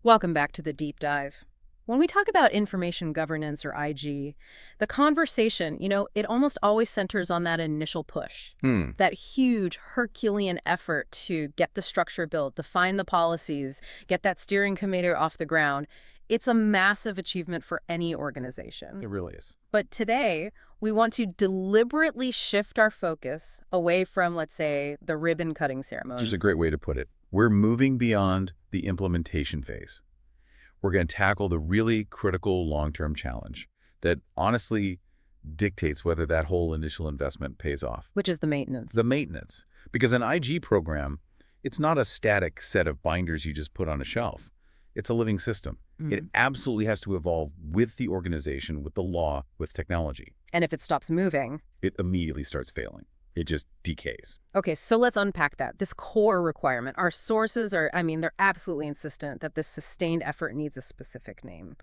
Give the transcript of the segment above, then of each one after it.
Welcome back to the deep dive. When we talk about information governance or IG, the conversation, it almost always centers on that initial push, Hmm. that huge Herculean effort to get the structure built, define the policies, get that steering committee off the ground. It's a massive achievement for any organization. It really is. But today, we want to deliberately shift our focus away from, let's say, the ribbon cutting Which ceremony. is a great way to put it. We're moving beyond the implementation phase. We're going to tackle the really critical long-term challenge that honestly dictates whether that whole initial investment pays off. Which is the maintenance. The maintenance. Because an IG program, it's not a static set of binders you just put on a shelf. It's a living system. It absolutely has to evolve with the organization, with the law, with technology. And if it stops moving. It immediately starts failing. It just decays. Okay, so let's unpack that. This core requirement. Our sources they're absolutely insistent that this sustained effort needs a specific name.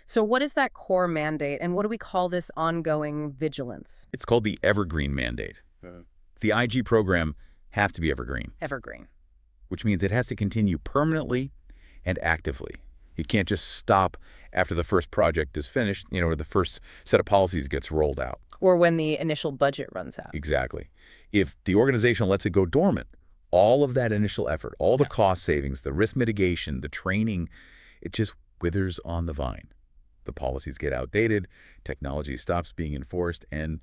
So what is that core mandate, and what do we call this ongoing vigilance? It's called the Evergreen mandate. The IG program has to be evergreen, Evergreen. which means it has to continue permanently and actively. You can't just stop after the first project is finished, or the first set of policies gets rolled out. Or when the initial budget runs out. Exactly. If the organization lets it go dormant, all of that initial effort, all the cost savings, the risk mitigation, the training, it just withers on the vine. The policies get outdated, technology stops being enforced, and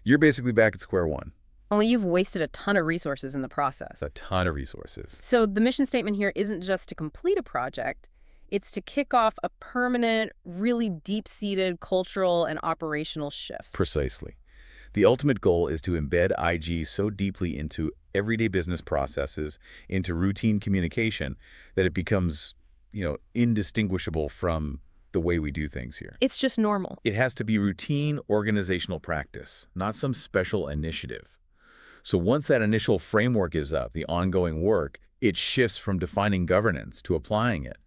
you're basically back at square one. Only you've wasted a ton of resources in the process. It's a ton of resources. So the mission statement here isn't just to complete a project, it's to kick off a permanent, really deep-seated cultural and operational shift. Precisely. The ultimate goal is to embed IG so deeply into everyday business processes, into routine communication, that it becomes, indistinguishable from the way we do things here. It's just normal. It has to be routine organizational practice, not some special initiative. So once that initial framework is up, the ongoing work, it shifts from defining governance to applying it.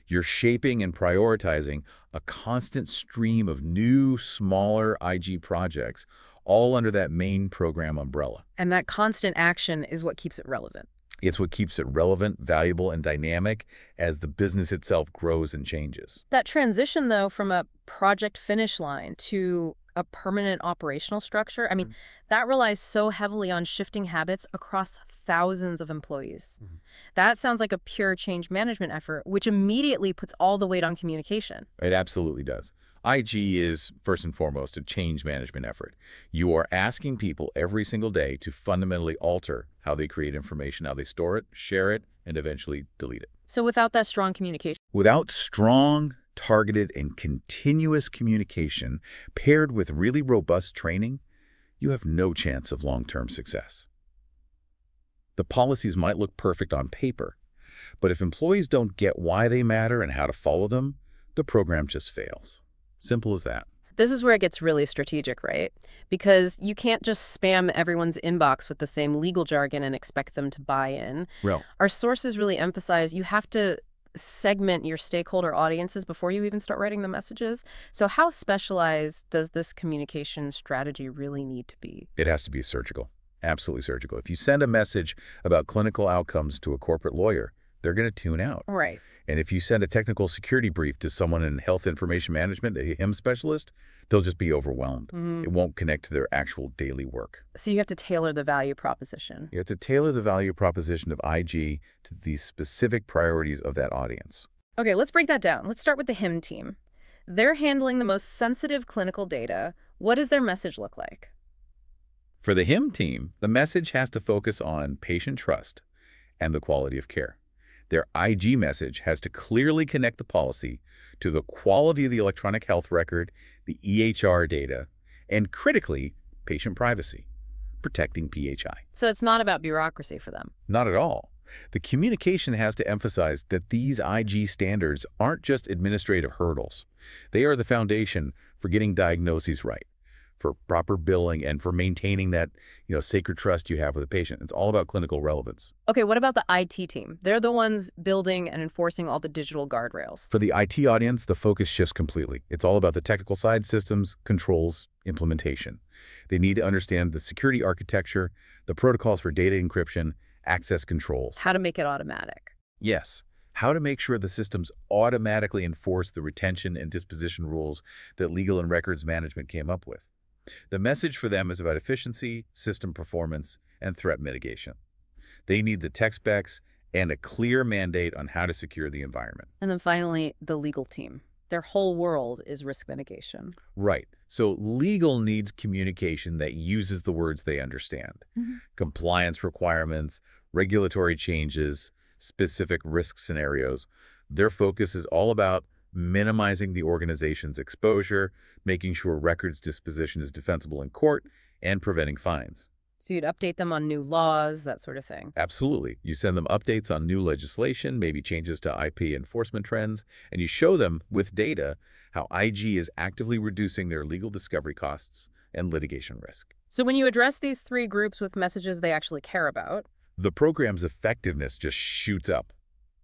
You're shaping and prioritizing a constant stream of new, smaller IG projects, all under that main program umbrella. And that constant action is what keeps it relevant. It's what keeps it relevant, valuable, and dynamic as the business itself grows and changes. That transition, though, from a project finish line to a permanent operational structure, that relies so heavily on shifting habits across thousands of employees. That sounds like a pure change management effort, which immediately puts all the weight on communication. It absolutely does. IG is, first and foremost, a change management effort. You are asking people every single day to fundamentally alter how they create information, how they store it, share it, and eventually delete it. So without that strong communication. Without strong, targeted, and continuous communication paired with really robust training, you have no chance of long-term success. The policies might look perfect on paper, but if employees don't get why they matter and how to follow them, the program just fails. Simple as that. This is where it gets really strategic, right? Because you can't just spam everyone's inbox with the same legal jargon and expect them to buy in. Well, Our sources really emphasize you have to segment your stakeholder audiences before you even start writing the messages. So how specialized does this communication strategy really need to be? it has to be surgical, absolutely surgical. If you send a message about clinical outcomes to a corporate lawyer, they're going to tune out. Right. And if you send a technical security brief to someone in health information management, a HIM specialist, they'll just be overwhelmed. It won't connect to their actual daily work. So you have to tailor the value proposition. You have to tailor the value proposition of IG to the specific priorities of that audience. Okay, let's break that down. Let's start with the HIM team. They're handling the most sensitive clinical data. What does their message look like? For the HIM team, the message has to focus on patient trust and the quality of care. Their IG message has to clearly connect the policy to the quality of the electronic health record, the EHR data, and critically, patient privacy, protecting PHI. So it's not about bureaucracy for them. Not at all. The communication has to emphasize that these IG standards aren't just administrative hurdles. They are the foundation for getting diagnoses right, for proper billing, and for maintaining that, sacred trust you have with the patient. It's all about clinical relevance. Okay, what about the IT team? They're the ones building and enforcing all the digital guardrails. For the IT audience, the focus shifts completely. It's all about the technical side, systems, controls, implementation. They need to understand the security architecture, the protocols for data encryption, access controls. How to make it automatic. Yes, how to make sure the systems automatically enforce the retention and disposition rules that legal and records management came up with. The message for them is about efficiency, system performance, and threat mitigation. They need the tech specs and a clear mandate on how to secure the environment. And then finally, the legal team. Their whole world is risk mitigation. Right. So legal needs communication that uses the words they understand. Compliance requirements, regulatory changes, specific risk scenarios. Their focus is all about minimizing the organization's exposure, making sure records disposition is defensible in court, and preventing fines. So you'd update them on new laws, that sort of thing. Absolutely. You send them updates on new legislation, maybe changes to IP enforcement trends, and you show them with data how IG is actively reducing their legal discovery costs and litigation risk. So when you address these three groups with messages they actually care about, The program's effectiveness just shoots up.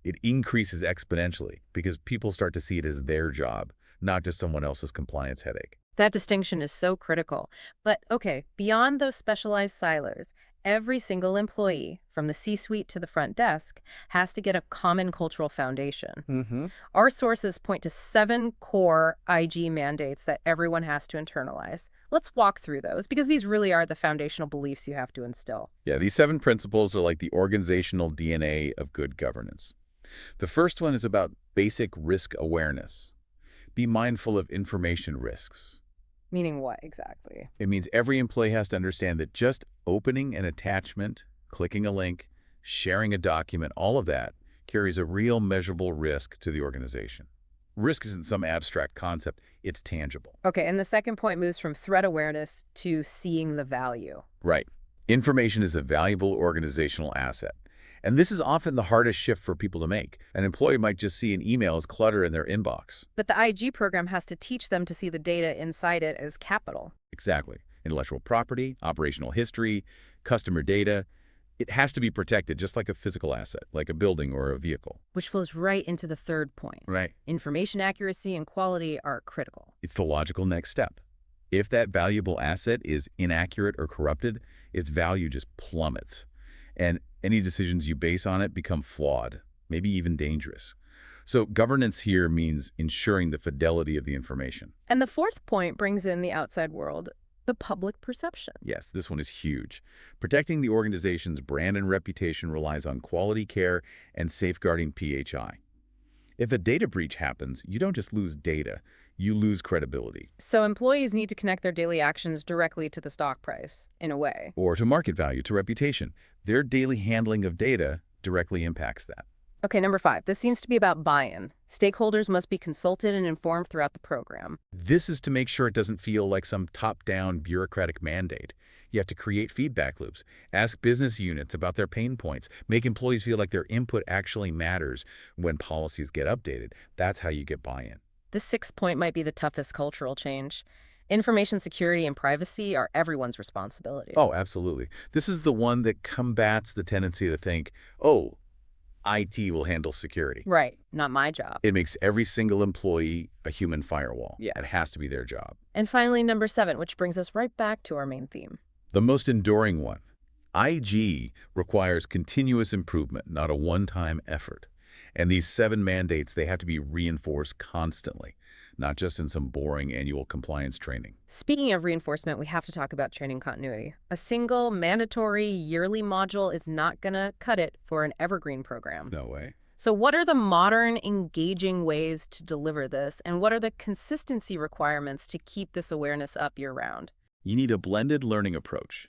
It increases exponentially because people start to see it as their job, not just someone else's compliance headache. that distinction is so critical. But okay, beyond those specialized silos, every single employee, from the C-suite to the front desk, has to get a common cultural foundation. Our sources point to 7 core IG mandates that everyone has to internalize. Let's walk through those, because these really are the foundational beliefs you have to instill. Yeah, these 7 principles are like the organizational DNA of good governance. The first one is about basic risk awareness. Be mindful of information risks. Meaning what exactly? It means every employee has to understand that just opening an attachment, clicking a link, sharing a document, all of that carries a real measurable risk to the organization. Risk isn't some abstract concept, it's tangible. Okay, and the second point moves from threat awareness to seeing the value. Right. Information is a valuable organizational asset. And this is often the hardest shift for people to make. An employee might just see an email as clutter in their inbox. But the IG program has to teach them to see the data inside it as capital. Exactly. Intellectual property, operational history, customer data. It has to be protected just like a physical asset, like a building or a vehicle. Which flows right into the third point. Right. Information accuracy and quality are critical. It's the logical next step. If that valuable asset is inaccurate or corrupted, its value just plummets. And any decisions you base on it become flawed, maybe even dangerous. So governance here means ensuring the fidelity of the information. And the fourth point brings in the outside world, the public perception. Yes, this one is huge. Protecting the organization's brand and reputation relies on quality care and safeguarding PHI. If a data breach happens, you don't just lose data, you lose credibility. So employees need to connect their daily actions directly to the stock price, in a way. Or to market value, to reputation. Their daily handling of data directly impacts that. Okay, number 5. This seems to be about buy-in. Stakeholders must be consulted and informed throughout the program. This is to make sure it doesn't feel like some top-down bureaucratic mandate. You have to create feedback loops, ask business units about their pain points, make employees feel like their input actually matters when policies get updated. That's how you get buy-in. This 6th point might be the toughest cultural change. Information security and privacy are everyone's responsibility. Oh, absolutely. This is the one that combats the tendency to think, oh, IT will handle security. Right, not my job. It makes every single employee a human firewall. Yeah. It has to be their job. And finally, number 7, which brings us right back to our main theme. The most enduring one. IG requires continuous improvement, not a one-time effort. And these 7 mandates, they have to be reinforced constantly, not just in some boring annual compliance training. Speaking of reinforcement, we have to talk about training continuity. A single, mandatory, yearly module is not going to cut it for an Evergreen program. No way. So what are the modern, engaging ways to deliver this, and what are the consistency requirements to keep this awareness up year-round? You need a blended learning approach.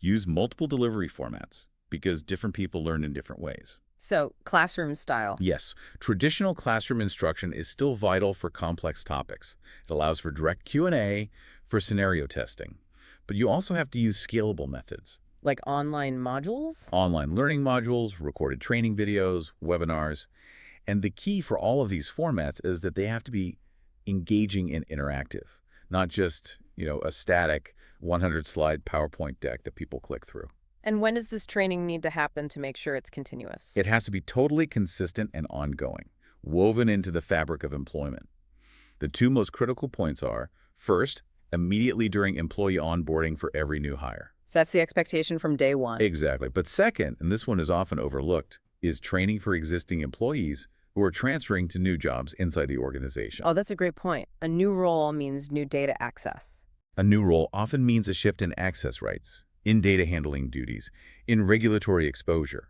Use multiple delivery formats because different people learn in different ways. So, classroom style. Yes, traditional classroom instruction is still vital for complex topics. It allows for direct Q&A, for scenario testing. But you also have to use scalable methods. Like online modules? Online learning modules, recorded training videos, webinars. And the key for all of these formats is that they have to be engaging and interactive, not just, a static 100-slide PowerPoint deck that people click through. And when does this training need to happen to make sure it's continuous? It has to be totally consistent and ongoing, woven into the fabric of employment. The 2 most critical points are, first, immediately during employee onboarding for every new hire. So that's the expectation from day one. Exactly. But second, and this one is often overlooked, is training for existing employees who are transferring to new jobs inside the organization. Oh, that's a great point. A new role means new data access. A new role often means a shift in access rights, in data handling duties, in regulatory exposure.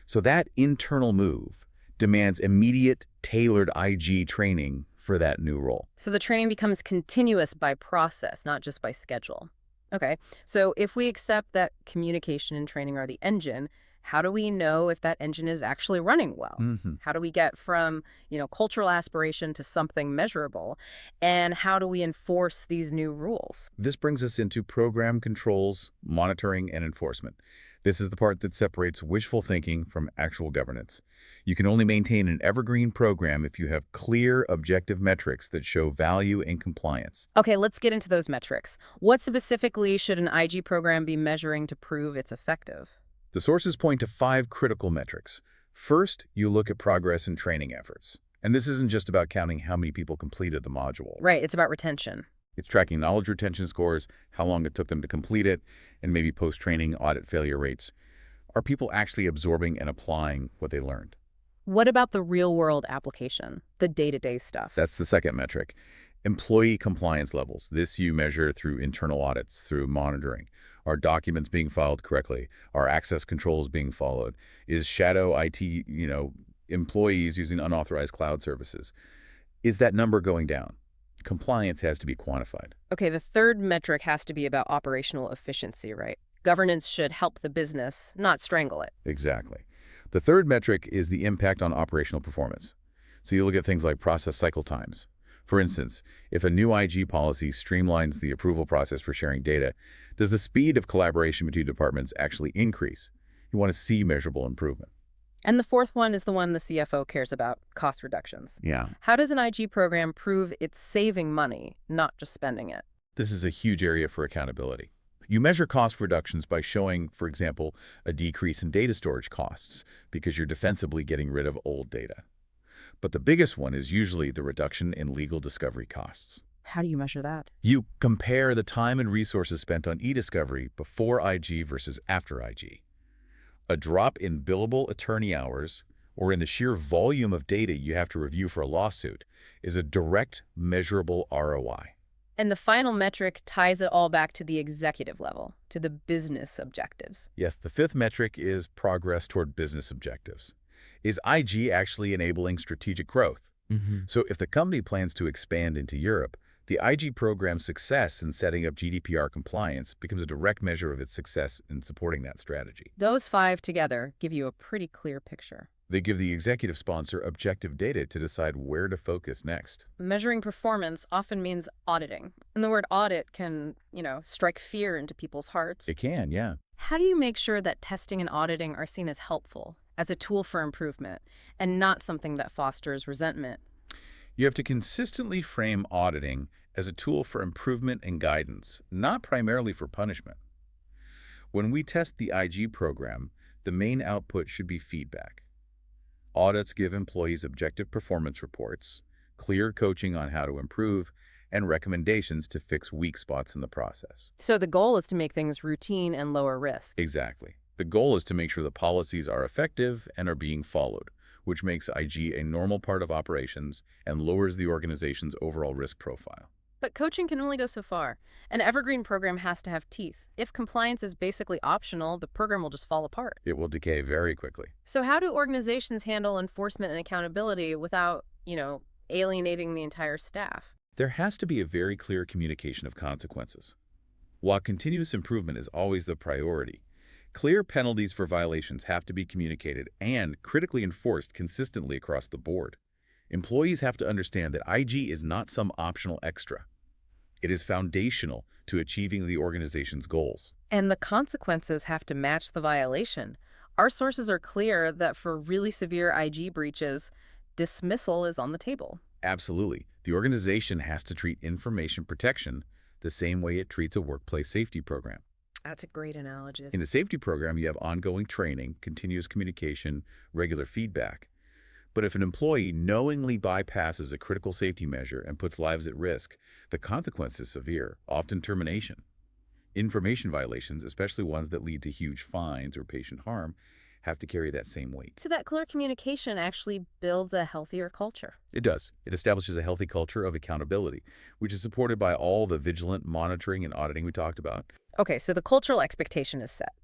So that internal move demands immediate, tailored IG training for that new role. So the training becomes continuous by process, not just by schedule. Okay, so if we accept that communication and training are the engine, how do we know if that engine is actually running well? Mhm. How do we get from, cultural aspiration to something measurable? And how do we enforce these new rules? This brings us into program controls, monitoring, and enforcement. This is the part that separates wishful thinking from actual governance. You can only maintain an evergreen program if you have clear, objective metrics that show value and compliance. Okay, let's get into those metrics. What specifically should an IG program be measuring to prove it's effective? The sources point to 5 critical metrics. First, you look at progress in training efforts. And this isn't just about counting how many people completed the module. Right, it's about retention. It's tracking knowledge retention scores, how long it took them to complete it, and maybe post-training audit failure rates. Are people actually absorbing and applying what they learned? What about the real-world application, the day-to-day stuff? That's the second metric. Employee compliance levels. This you measure through internal audits, through monitoring. Are documents being filed correctly? Are access controls being followed? Is shadow IT, employees using unauthorized cloud services? Is that number going down? Compliance has to be quantified. Okay, the third metric has to be about operational efficiency, right? Governance should help the business, not strangle it. Exactly. The third metric is the impact on operational performance. So you look at things like process cycle times. For instance, if a new IG policy streamlines the approval process for sharing data, does the speed of collaboration between departments actually increase? You want to see measurable improvement. And the fourth one is the one the CFO cares about, cost reductions. Yeah. How does an IG program prove it's saving money, not just spending it? This is a huge area for accountability. You measure cost reductions by showing, for example, a decrease in data storage costs because you're defensively getting rid of old data. But the biggest one is usually the reduction in legal discovery costs. How do you measure that? You compare the time and resources spent on e-discovery before IG versus after IG. A drop in billable attorney hours or in the sheer volume of data you have to review for a lawsuit is a direct, measurable ROI. And the final metric ties it all back to the executive level, to the business objectives. Yes, the fifth metric is progress toward business objectives. Is IG actually enabling strategic growth? So if the company plans to expand into Europe, the IG program's success in setting up GDPR compliance becomes a direct measure of its success in supporting that strategy. Those 5 together give you a pretty clear picture. They give the executive sponsor objective data to decide where to focus next. Measuring performance often means auditing. And the word audit can, strike fear into people's hearts. It can, yeah. How do you make sure that testing and auditing are seen as helpful, as a tool for improvement, and not something that fosters resentment? You have to consistently frame auditing as a tool for improvement and guidance, not primarily for punishment. When we test the IG program, the main output should be feedback. Audits give employees objective performance reports, clear coaching on how to improve, and recommendations to fix weak spots in the process. So the goal is to make things routine and lower risk. Exactly. The goal is to make sure the policies are effective and are being followed, which makes IG a normal part of operations and lowers the organization's overall risk profile. But coaching can only go so far. An evergreen program has to have teeth. If compliance is basically optional, the program will just fall apart. It will decay very quickly. So how do organizations handle enforcement and accountability without, alienating the entire staff? There has to be a very clear communication of consequences. While continuous improvement is always the priority, clear penalties for violations have to be communicated and critically enforced consistently across the board. Employees have to understand that IG is not some optional extra. It is foundational to achieving the organization's goals. And the consequences have to match the violation. Our sources are clear that for really severe IG breaches, dismissal is on the table. Absolutely. The organization has to treat information protection the same way it treats a workplace safety program. That's a great analogy. In a safety program, you have ongoing training, continuous communication, regular feedback. But if an employee knowingly bypasses a critical safety measure and puts lives at risk, the consequence is severe, often termination. Information violations, especially ones that lead to huge fines or patient harm, have to carry that same weight. So that clear communication actually builds a healthier culture. It does. It establishes a healthy culture of accountability, which is supported by all the vigilant monitoring and auditing we talked about. Okay, so the cultural expectation is set.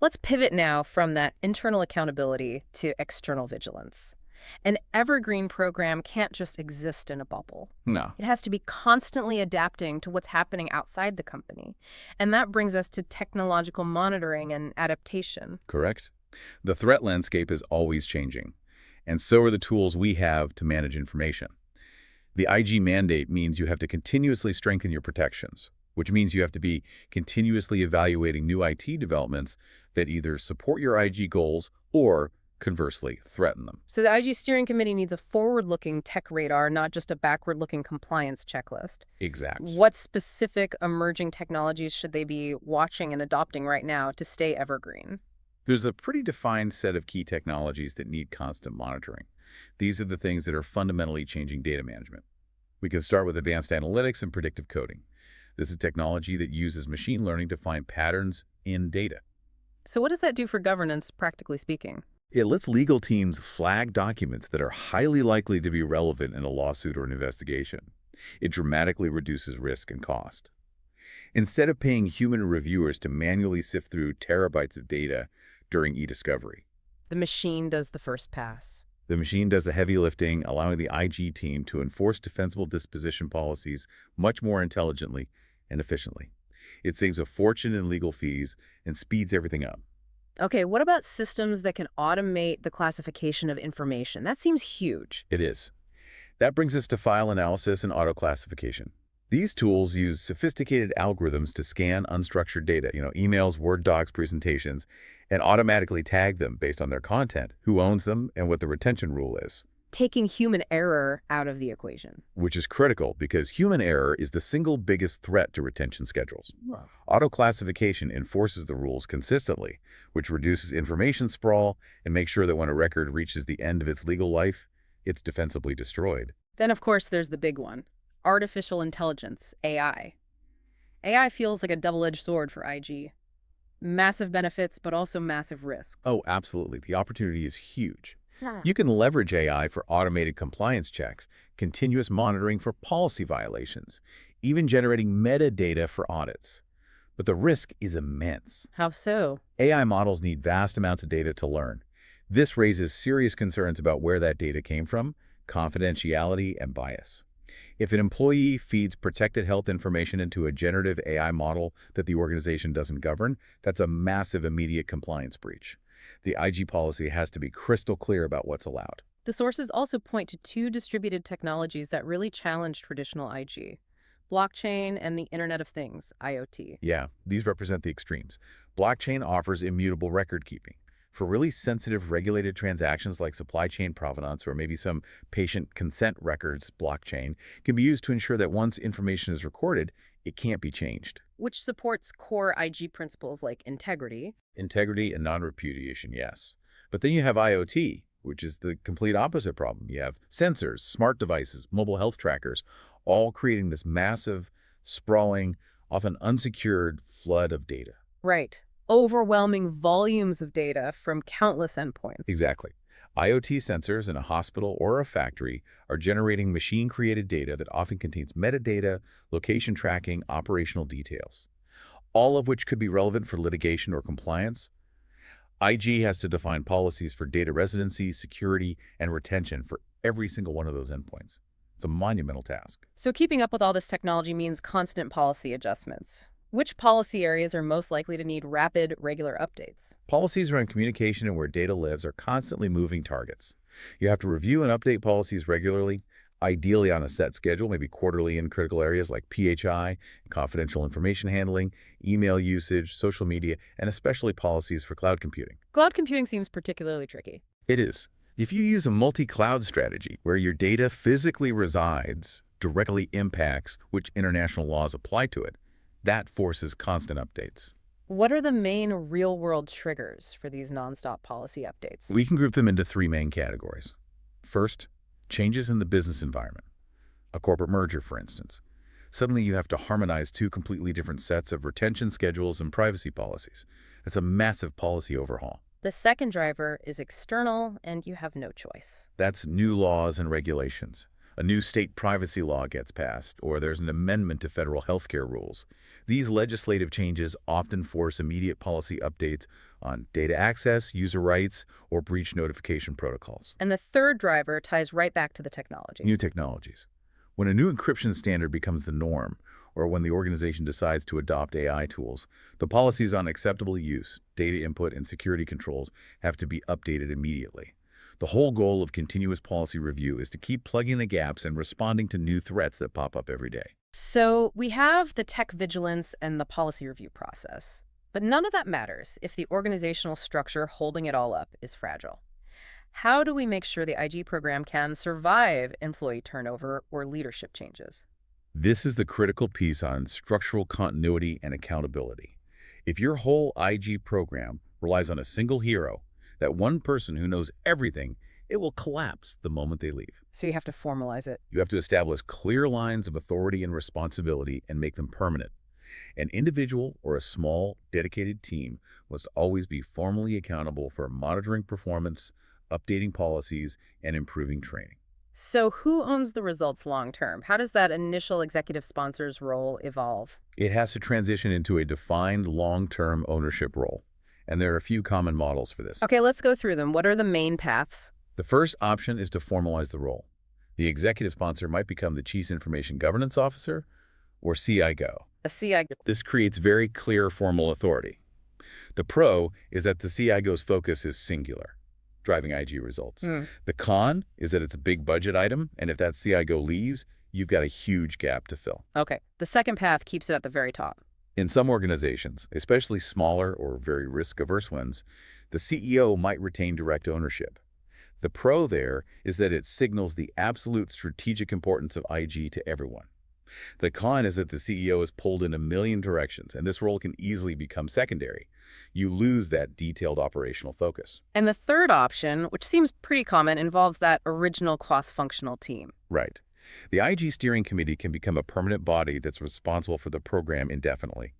Let's pivot now from that internal accountability to external vigilance. An evergreen program can't just exist in a bubble. No. It has to be constantly adapting to what's happening outside the company. And that brings us to technological monitoring and adaptation. Correct? The threat landscape is always changing, and so are the tools we have to manage information. The IG mandate means you have to continuously strengthen your protections, which means you have to be continuously evaluating new IT developments that either support your IG goals or, conversely, threaten them. So the IG steering committee needs a forward-looking tech radar, not just a backward-looking compliance checklist. Exact. What specific emerging technologies should they be watching and adopting right now to stay evergreen? There's a pretty defined set of key technologies that need constant monitoring. These are the things that are fundamentally changing data management. We can start with advanced analytics and predictive coding. This is technology that uses machine learning to find patterns in data. So what does that do for governance, practically speaking? It lets legal teams flag documents that are highly likely to be relevant in a lawsuit or an investigation. It dramatically reduces risk and cost. Instead of paying human reviewers to manually sift through terabytes of data during e-discovery, The machine does the first pass. the machine does the heavy lifting, allowing the IG team to enforce defensible disposition policies much more intelligently and efficiently. It saves a fortune in legal fees and speeds everything up. Okay, what about systems that can automate the classification of information? That seems huge. It is. That brings us to file analysis and auto-classification. These tools use sophisticated algorithms to scan unstructured data, emails, Word docs, presentations, and automatically tag them based on their content, who owns them, and what the retention rule is. Taking human error out of the equation. Which is critical because human error is the single biggest threat to retention schedules. Wow. Auto-classification enforces the rules consistently, which reduces information sprawl and makes sure that when a record reaches the end of its legal life, it's defensibly destroyed. Then, of course, there's the big one. Artificial intelligence, AI. AI feels like a double-edged sword for IG. Massive benefits, but also massive risks. Oh, absolutely. The opportunity is huge. Yeah. You can leverage AI for automated compliance checks, continuous monitoring for policy violations, even generating metadata for audits. But the risk is immense. How so? AI models need vast amounts of data to learn. This raises serious concerns about where that data came from, confidentiality, and bias. If an employee feeds protected health information into a generative AI model that the organization doesn't govern, that's a massive immediate compliance breach. The IG policy has to be crystal clear about what's allowed. The sources also point to two distributed technologies that really challenge traditional IG. Blockchain and the Internet of Things, IoT. Yeah, these represent the extremes. Blockchain offers immutable record keeping. For really sensitive regulated transactions like supply chain provenance or maybe some patient consent records, blockchain can be used to ensure that once information is recorded, it can't be changed. Which supports core IG principles like integrity. Integrity and non-repudiation, yes. But then you have IoT, which is the complete opposite problem. You have sensors, smart devices, mobile health trackers, all creating this massive, sprawling, often unsecured flood of data. Right. Overwhelming volumes of data from countless endpoints. Exactly. IoT sensors in a hospital or a factory are generating machine-created data that often contains metadata, location tracking, operational details, all of which could be relevant for litigation or compliance. IG has to define policies for data residency, security, and retention for every single one of those endpoints. It's a monumental task. So keeping up with all this technology means constant policy adjustments. Which policy areas are most likely to need rapid, regular updates? Policies around communication and where data lives are constantly moving targets. You have to review and update policies regularly, ideally on a set schedule, maybe quarterly in critical areas like PHI, confidential information handling, email usage, social media, and especially policies for cloud computing. Cloud computing seems particularly tricky. It is. If you use a multi-cloud strategy where your data physically resides, directly impacts which international laws apply to it, that forces constant updates. What are the main real-world triggers for these nonstop policy updates? We can group them into three main categories. First, changes in the business environment. A corporate merger, for instance. Suddenly you have to harmonize two completely different sets of retention schedules and privacy policies. That's a massive policy overhaul. The second driver is external, and you have no choice. That's new laws and regulations. A new state privacy law gets passed, or there's an amendment to federal healthcare rules. These legislative changes often force immediate policy updates on data access, user rights, or breach notification protocols. And the third driver ties right back to the technology. New technologies. When a new encryption standard becomes the norm, or when the organization decides to adopt AI tools, the policies on acceptable use, data input, and security controls have to be updated immediately. The whole goal of continuous policy review is to keep plugging the gaps and responding to new threats that pop up every day. So we have the tech vigilance and the policy review process. But none of that matters if the organizational structure holding it all up is fragile. How do we make sure the IG program can survive employee turnover or leadership changes? This is the critical piece on structural continuity and accountability. If your whole IG program relies on a single hero, that one person who knows everything, it will collapse the moment they leave. So you have to formalize it. You have to establish clear lines of authority and responsibility and make them permanent. An individual or a small, dedicated team must always be formally accountable for monitoring performance, updating policies, and improving training. So who owns the results long term? How does that initial executive sponsor's role evolve? It has to transition into a defined long-term ownership role, and there are a few common models for this. Okay, let's go through them. What are the main paths? The first option is to formalize the role. The executive sponsor might become the Chief Information Governance Officer or CIGO. A CI. This creates very clear formal authority. The pro is that the CIGO's focus is singular, driving IG results. The con is that it's a big budget item, and if that CIGO leaves, you've got a huge gap to fill. Okay, the second path keeps it at the very top. In some organizations, especially smaller or very risk-averse ones, the CEO might retain direct ownership. The pro there is that it signals the absolute strategic importance of IG to everyone. The con is that the CEO is pulled in a million directions, and this role can easily become secondary. You lose that detailed operational focus. And the third option, which seems pretty common, involves that original cross-functional team. Right. The IG steering committee can become a permanent body that's responsible for the program indefinitely.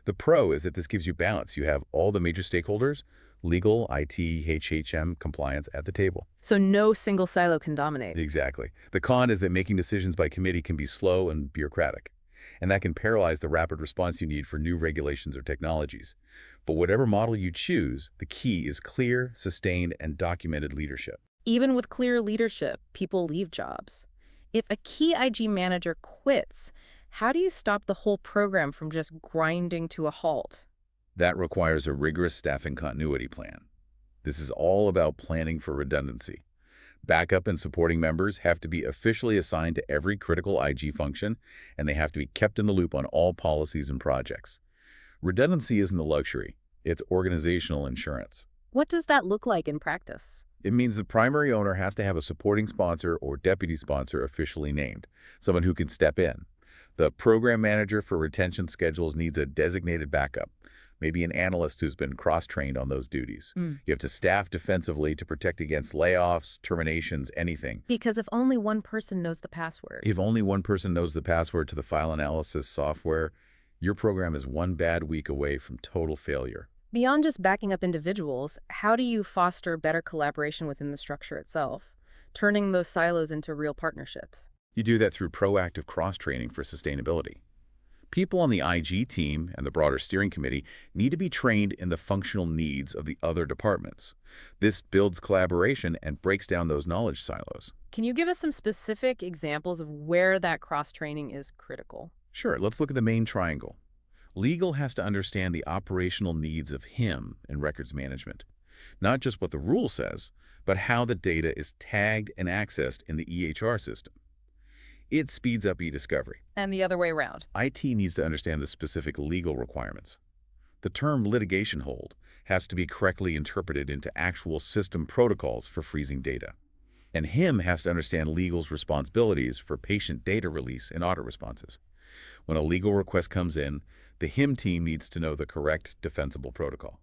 The pro is that this gives you balance. You have all the major stakeholders, legal, IT, HHM, compliance at the table. So no single silo can dominate. Exactly. The con is that making decisions by committee can be slow and bureaucratic, and that can paralyze the rapid response you need for new regulations or technologies. But whatever model you choose, the key is clear, sustained, and documented leadership. Even with clear leadership, people leave jobs. If a key IG manager quits, how do you stop the whole program from just grinding to a halt? That requires a rigorous staffing continuity plan. This is all about planning for redundancy. Backup and supporting members have to be officially assigned to every critical IG function, and they have to be kept in the loop on all policies and projects. Redundancy isn't a luxury. It's organizational insurance. What does that look like in practice? It means the primary owner has to have a supporting sponsor or deputy sponsor officially named, someone who can step in. The program manager for retention schedules needs a designated backup, maybe an analyst who's been cross-trained on those duties. You have to staff defensively to protect against layoffs, terminations, anything. Because if only one person knows the password. If only one person knows the password to the file analysis software, your program is one bad week away from total failure. Beyond just backing up individuals, how do you foster better collaboration within the structure itself, turning those silos into real partnerships? You do that through proactive cross-training for sustainability. People on the IG team and the broader steering committee need to be trained in the functional needs of the other departments. This builds collaboration and breaks down those knowledge silos. Can you give us some specific examples of where that cross-training is critical? Sure, let's look at the main triangle. Legal has to understand the operational needs of HIM in records management. Not just what the rule says, but how the data is tagged and accessed in the EHR system. It speeds up e-discovery. And the other way around. IT needs to understand the specific legal requirements. The term litigation hold has to be correctly interpreted into actual system protocols for freezing data. And HIM has to understand legal's responsibilities for patient data release and audit responses. When a legal request comes in, the HIM team needs to know the correct defensible protocol.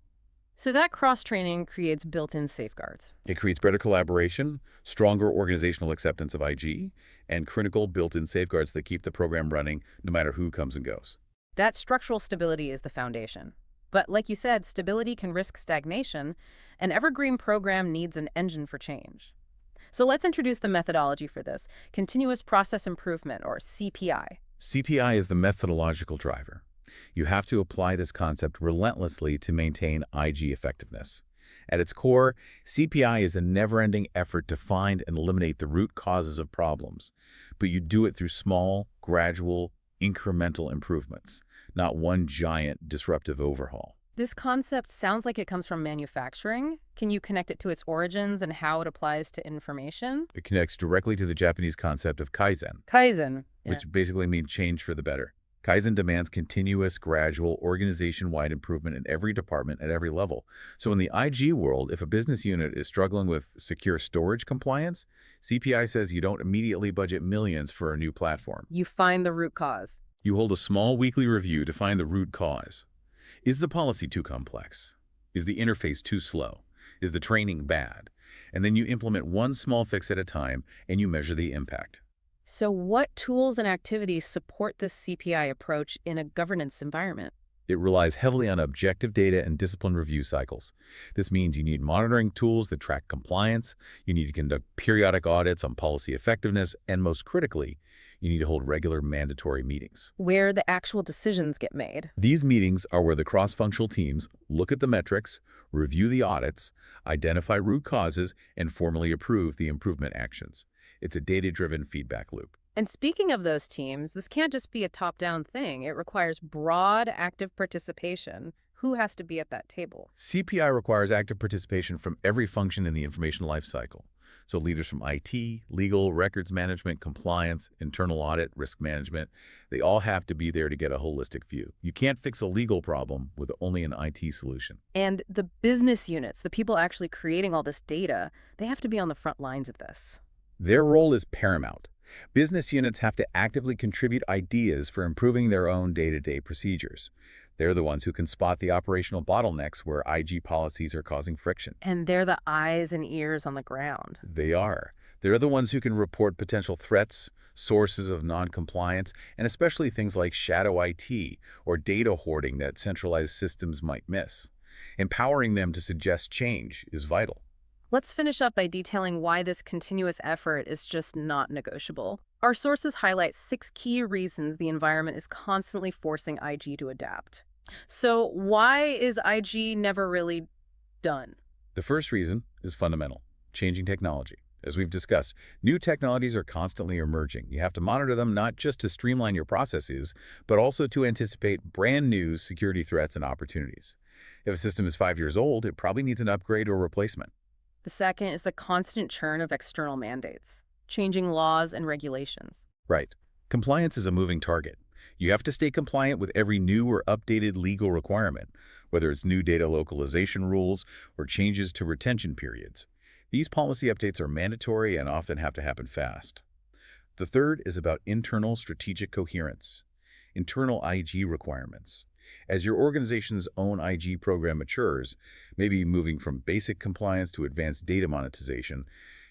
So that cross-training creates built-in safeguards. It creates better collaboration, stronger organizational acceptance of IG, and critical built-in safeguards that keep the program running no matter who comes and goes. That structural stability is the foundation. But like you said, stability can risk stagnation. An evergreen program needs an engine for change. So let's introduce the methodology for this, continuous process improvement, or CPI. CPI is the methodological driver. You have to apply this concept relentlessly to maintain IG effectiveness. At its core, CPI is a never-ending effort to find and eliminate the root causes of problems, but you do it through small, gradual, incremental improvements, not one giant disruptive overhaul. This concept sounds like it comes from manufacturing. Can you connect it to its origins and how it applies to information? It connects directly to the Japanese concept of Kaizen, Kaizen. Yeah. which basically means change for the better. Kaizen demands continuous, gradual, organization-wide improvement in every department at every level. So in the IG world, if a business unit is struggling with secure storage compliance, CPI says you don't immediately budget millions for a new platform. You find the root cause. You hold a small weekly review to find the root cause. Is the policy too complex? Is the interface too slow? Is the training bad? And then you implement one small fix at a time and you measure the impact. So what tools and activities support this CPI approach in a governance environment? It relies heavily on objective data and discipline review cycles. This means you need monitoring tools that track compliance, you need to conduct periodic audits on policy effectiveness, and most critically, you need to hold regular mandatory meetings. Where the actual decisions get made. These meetings are where the cross-functional teams look at the metrics, review the audits, identify root causes, and formally approve the improvement actions. It's a data-driven feedback loop. And speaking of those teams, this can't just be a top-down thing. It requires broad, active participation. Who has to be at that table? CPI requires active participation from every function in the information lifecycle. So leaders from IT, legal, records management, compliance, internal audit, risk management, they all have to be there to get a holistic view. You can't fix a legal problem with only an IT solution. And the business units, the people actually creating all this data, they have to be on the front lines of this. Their role is paramount. Business units have to actively contribute ideas for improving their own day-to-day procedures. They're the ones who can spot the operational bottlenecks where IG policies are causing friction. And they're the eyes and ears on the ground. They are. They're the ones who can report potential threats, sources of non-compliance, and especially things like shadow IT or data hoarding that centralized systems might miss. Empowering them to suggest change is vital. Let's finish up by detailing why this continuous effort is just not negotiable. Our sources highlight 6 key reasons the environment is constantly forcing IG to adapt. So why is IG never really done? The first reason is fundamental, changing technology. As we've discussed, new technologies are constantly emerging. You have to monitor them not just to streamline your processes, but also to anticipate brand new security threats and opportunities. If a system is 5 years old, it probably needs an upgrade or replacement. The second is the constant churn of external mandates, changing laws and regulations. Right. Compliance is a moving target. You have to stay compliant with every new or updated legal requirement, whether it's new data localization rules or changes to retention periods. These policy updates are mandatory and often have to happen fast. The third is about internal strategic coherence, internal IG requirements. As your organization's own IG program matures, maybe moving from basic compliance to advanced data monetization,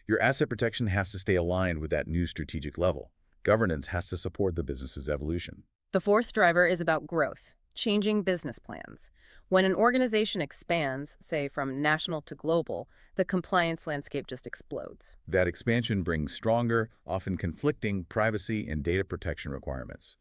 your asset protection has to stay aligned with that new strategic level. Governance has to support the business's evolution. The fourth driver is about growth, changing business plans. When an organization expands, say from national to global, the compliance landscape just explodes. That expansion brings stronger, often conflicting privacy and data protection requirements.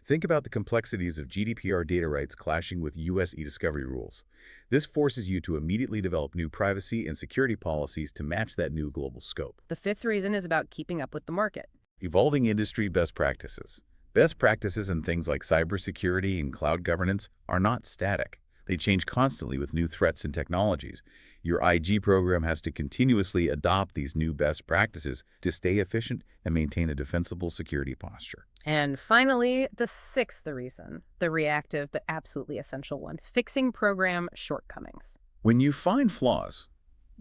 Think about the complexities of GDPR data rights clashing with U.S. e-discovery rules. This forces you to immediately develop new privacy and security policies to match that new global scope. The fifth reason is about keeping up with the market. Evolving industry best practices. Best practices in things like cybersecurity and cloud governance are not static. They change constantly with new threats and technologies. Your IG program has to continuously adopt these new best practices to stay efficient and maintain a defensible security posture. And finally, the sixth reason, the reactive but absolutely essential one, fixing program shortcomings. When you find flaws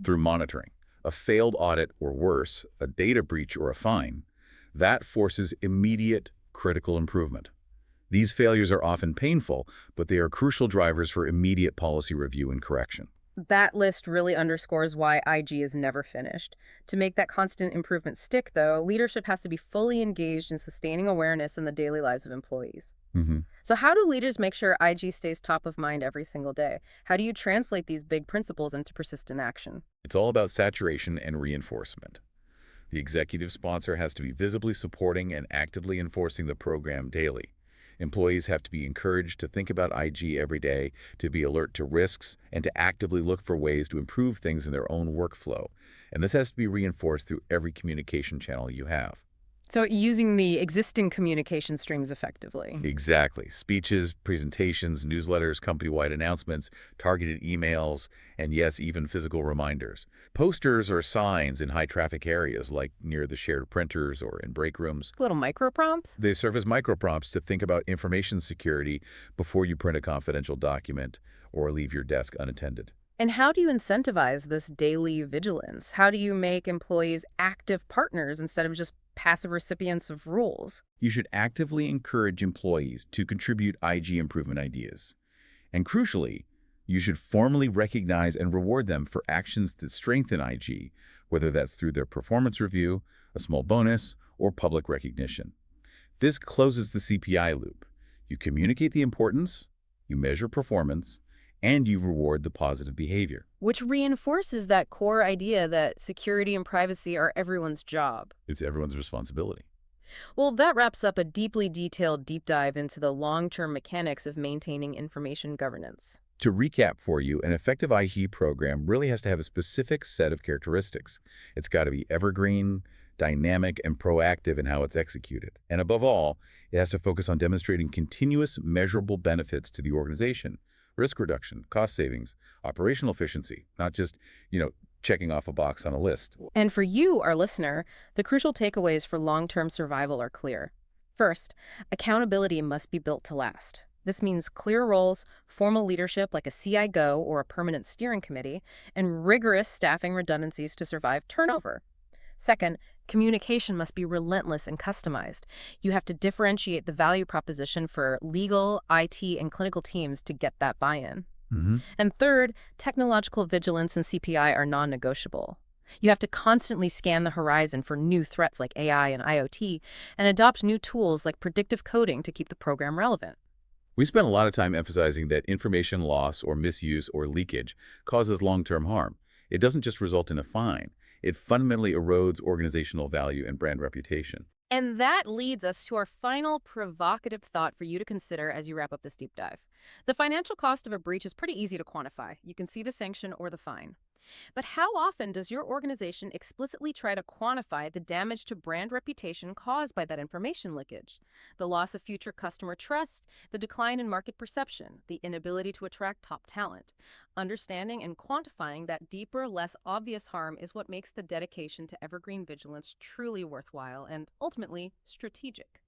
through monitoring, a failed audit or worse, a data breach or a fine, that forces immediate critical improvement. These failures are often painful, but they are crucial drivers for immediate policy review and correction. That list really underscores why IG is never finished. To make that constant improvement stick, though, leadership has to be fully engaged in sustaining awareness in the daily lives of employees. So So how do leaders make sure IG stays top of mind every single day? How do you translate these big principles into persistent action? It's all about saturation and reinforcement. The executive sponsor has to be visibly supporting and actively enforcing the program daily. Employees have to be encouraged to think about IG every day, to be alert to risks, and to actively look for ways to improve things in their own workflow. And this has to be reinforced through every communication channel you have. So using the existing communication streams effectively. Exactly. Speeches, presentations, newsletters, company-wide announcements, targeted emails, and yes, even physical reminders. Posters or signs in high-traffic areas like near the shared printers or in break rooms. Little micro prompts? They serve as microprompts to think about information security before you print a confidential document or leave your desk unattended. And how do you incentivize this daily vigilance? How do you make employees active partners instead of just passive recipients of rules? You should actively encourage employees to contribute IG improvement ideas. And crucially, you should formally recognize and reward them for actions that strengthen IG, whether that's through their performance review, a small bonus, or public recognition. This closes the CPI loop. You communicate the importance, you measure performance, and you reward the positive behavior. Which reinforces that core idea that security and privacy are everyone's job. It's everyone's responsibility. Well, that wraps up a deeply detailed deep dive into the long-term mechanics of maintaining information governance. To recap for you, an effective IG program really has to have a specific set of characteristics. It's got to be evergreen, dynamic, and proactive in how it's executed. And above all, it has to focus on demonstrating continuous, measurable benefits to the organization. Risk reduction, cost savings, operational efficiency, not just, checking off a box on a list. And for you, our listener, the crucial takeaways for long-term survival are clear. First, accountability must be built to last. This means clear roles, formal leadership like a CIGO or a permanent steering committee, and rigorous staffing redundancies to survive turnover. Second, communication must be relentless and customized. You have to differentiate the value proposition for legal, IT, and clinical teams to get that buy-in. And third, technological vigilance and CPI are non-negotiable. You have to constantly scan the horizon for new threats like AI and IoT and adopt new tools like predictive coding to keep the program relevant. We spent a lot of time emphasizing that information loss or misuse or leakage causes long-term harm. It doesn't just result in a fine. It fundamentally erodes organizational value and brand reputation. And that leads us to our final provocative thought for you to consider as you wrap up this deep dive. The financial cost of a breach is pretty easy to quantify. You can see the sanction or the fine. But how often does your organization explicitly try to quantify the damage to brand reputation caused by that information leakage? The loss of future customer trust, the decline in market perception, the inability to attract top talent. Understanding and quantifying that deeper, less obvious harm is what makes the dedication to evergreen vigilance truly worthwhile and ultimately strategic.